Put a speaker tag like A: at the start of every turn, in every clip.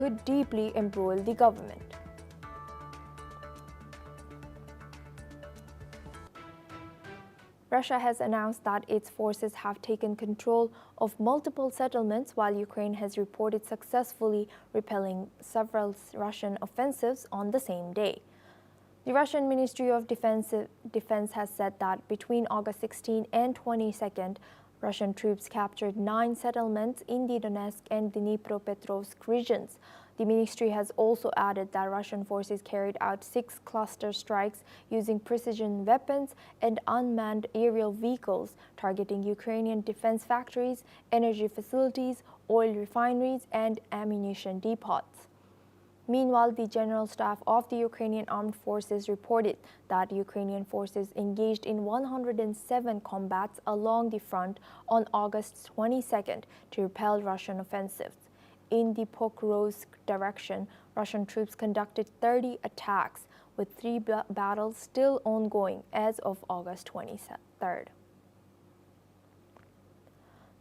A: could deeply embroil the government. Russia has announced that its forces have taken control of multiple settlements, while Ukraine has reported successfully repelling several Russian offensives on the same day. The Russian Ministry of Defense has said that between August 16 and 22nd, Russian troops captured 9 settlements in the Donetsk and Dnipropetrovsk regions. The ministry has also added that Russian forces carried out 6 cluster strikes using precision weapons and unmanned aerial vehicles, targeting Ukrainian defense factories, energy facilities, oil refineries, and ammunition depots. Meanwhile, the General Staff of the Ukrainian Armed Forces reported that Ukrainian forces engaged in 107 combats along the front on August 22nd to repel Russian offensives. In the Pokrovsk direction, Russian troops conducted 30 attacks, with 3 battles still ongoing as of August 23rd.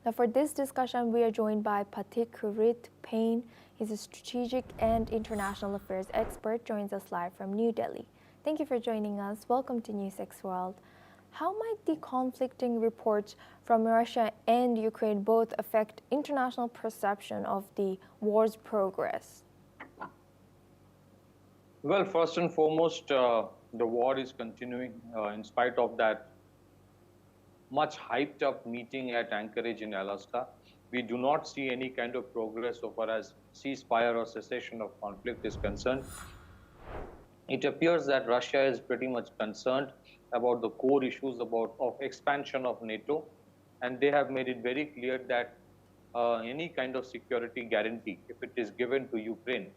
A: Now, for this discussion, we are joined by Pathikrit Payne. He's a strategic and international affairs expert, joins us live from New Delhi. Thank you for joining us. Welcome to NewsX World. How might the conflicting reports from Russia and Ukraine both affect international perception of the war's progress?
B: Well, first and foremost, the war is continuing in spite of that much hyped up meeting at Anchorage in Alaska. We do not see any kind of progress so far as ceasefire or cessation of conflict is concerned. It appears that Russia is pretty much concerned about the core issues of expansion of NATO, and they have made it very clear that any kind of security guarantee, if it is given to Ukraine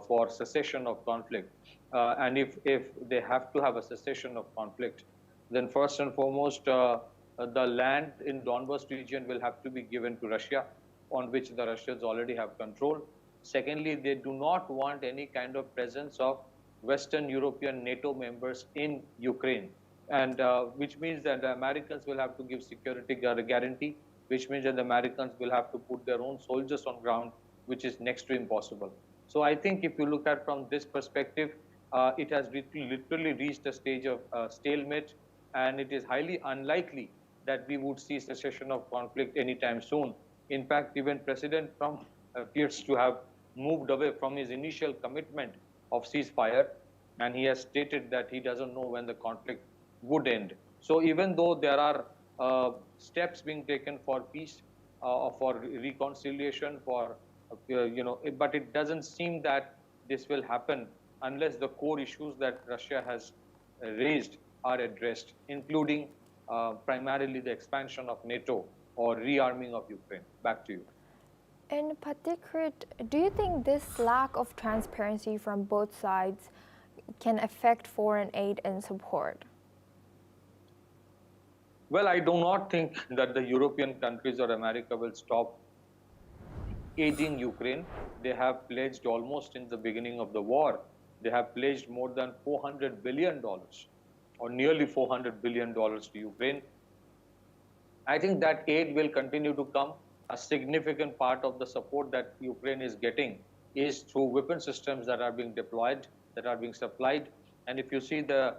B: for cessation of conflict, and if they have to have a cessation of conflict, then first and foremost, the land in Donbas region will have to be given to Russia, on which the Russians already have control. Secondly, they do not want any kind of presence of Western European NATO members in Ukraine, and which means that the Americans will have to give security guarantee, which means that the Americans will have to put their own soldiers on ground, which is next to impossible. So I think if you look at from this perspective, it has literally reached a stage of stalemate, and it is highly unlikely that we would see cessation of conflict anytime soon. In fact, even President Trump appears to have moved away from his initial commitment of ceasefire, and he has stated that he doesn't know when the conflict would end. So even though there are steps being taken for peace, for reconciliation, for but it doesn't seem that this will happen unless the core issues that Russia has raised are addressed, including primarily the expansion of NATO or rearming of Ukraine. Back to you.
A: And Pathikrit, do you think this lack of transparency from both sides can affect foreign aid and support?
B: Well, I do not think that the European countries or America will stop aiding Ukraine. They have pledged almost in the beginning of the war, they have pledged more than $400 billion or nearly $400 billion to Ukraine. I think that aid will continue to come. A significant part of the support that Ukraine is getting is through weapon systems that are being deployed, that are being supplied. And if you see the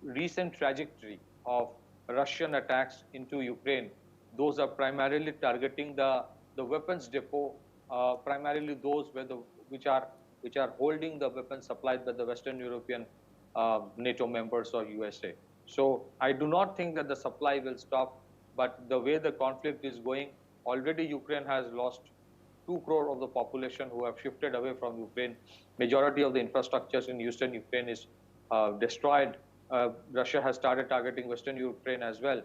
B: recent trajectory of Russian attacks into Ukraine, those are primarily targeting the weapons depot, primarily those which are holding the weapons supplied by the Western European NATO members or USA. So I do not think that the supply will stop, but the way the conflict is going, already Ukraine has lost 2 crore of the population who have shifted away from Ukraine. Majority of the infrastructures in Eastern Ukraine is destroyed. Russia has started targeting Western Ukraine as well.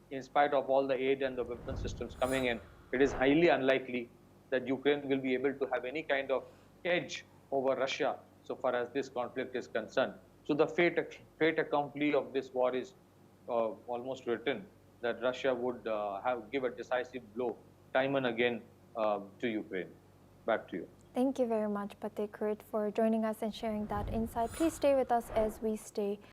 B: In spite of all the aid and the weapon systems coming in, it is highly unlikely that Ukraine will be able to have any kind of edge over Russia so far as this conflict is concerned. So the fait accompli of this war is almost written, that Russia would give a decisive blow time and again to Ukraine. Back to you.
A: Thank you very much, Pathikrit, for joining us and sharing that insight. Please stay with us as we stay